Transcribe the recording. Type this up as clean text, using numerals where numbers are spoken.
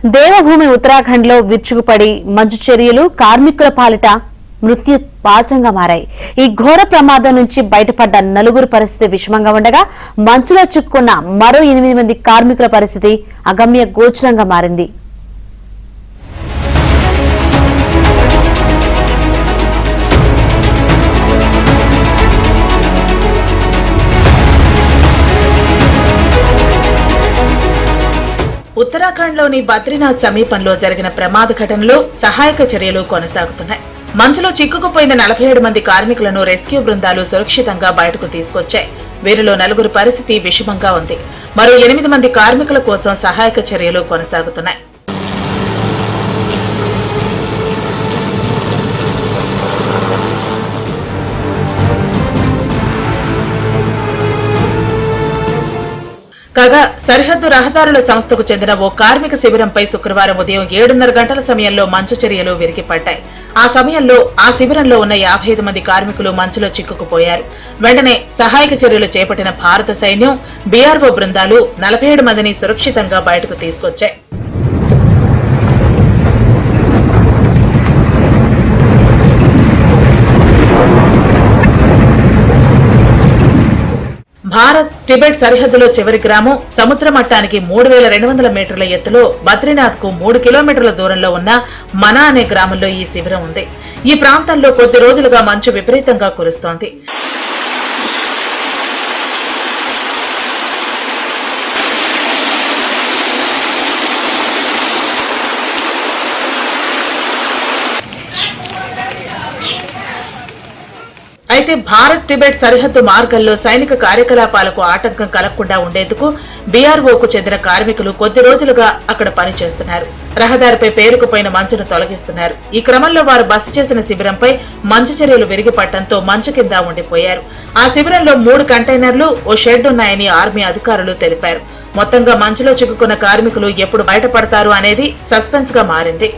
దేవభూమి ఉత్తరాఖండ్ లో విరుచుకుపడి మంచు చర్యలు కార్మికుల పాలిట మృత్యు పాశంగా మారాయి. ఈ ఘోర ప్రమాదం నుంచి బయటపడ్డ నలుగురు పరిస్థితి విషమంగా ఉండగా, మంచులో చిక్కుకున్న మరో 8 మంది కార్మికుల పరిస్థితి అగమ్య గోచరంగా మారింది. ఉత్తరాఖండ్లోని బద్రీనాథ్ సమీపంలో జరిగిన ప్రమాద ఘటనలో సహాయక చర్యలు కొనసాగుతున్నాయి. మంచులో చిక్కుకుపోయిన 47 మంది కార్మికులను రెస్క్యూ బృందాలు సురక్షితంగా బయటకు తీసుకొచ్చాయి. వీరిలో 4 పరిస్థితి విషమంగా ఉంది. మరో 8 మంది కార్మికుల కోసం సహాయక చర్యలు కొనసాగుతున్నాయి. కాగా సరిహద్దు రహదారుల సంస్థకు చెందిన ఓ కార్మిక శిబిరంపై శుక్రవారం ఉదయం 7:30 గంటల సమయంలో మంచు చర్యలు విరిగిపడ్డాయి. ఆ సమయంలో ఆ శిబిరంలో ఉన్న 55 మంది కార్మికులు మంచులో చిక్కుకుపోయారు. వెంటనే సహాయక చర్యలు చేపట్టిన భారత సైన్యం, బీఆర్ఓ బృందాలు 47 మందిని సురక్షితంగా బయటకు తీసుకొచ్చాయి. భారత్ టిబెట్ సరిహద్దులో చివరి గ్రామం సముద్ర మట్టానికి 3200 మీటర్ల ఎత్తులో బద్రీనాథ్ కు 3 కిలోమీటర్ల దూరంలో ఉన్న మనా అనే గ్రామంలో ఈ శిబిరం ఉంది. ఈ ప్రాంతంలో కొద్ది రోజులుగా మంచు విపరీతంగా కురుస్తోంది. అయితే భారత్ టిబెట్ సరిహద్దు మార్గంలో సైనిక కార్యకలాపాలకు ఆటంకం కలగకుండా ఉండేందుకు బీఆర్ఓకు చెందిన కార్మికులు కొద్ది రోజులుగా అక్కడ పనిచేస్తున్నారు. రహదారిపై పేరుకుపోయిన మంచును తొలగిస్తున్నారు. ఈ క్రమంలో వారు బస చేసిన శిబిరంపై మంచు చర్యలు విరిగిపడటంతో మంచు కింద ఉండిపోయారు. ఆ శిబిరంలో 3 కంటైనర్లు, ఓ షెడ్ ఉన్నాయని ఆర్మీ అధికారులు తెలిపారు. మొత్తంగా మంచులో చిక్కుకున్న కార్మికులు ఎప్పుడు బయటపడతారు అనేది సస్పెన్స్ గా మారింది.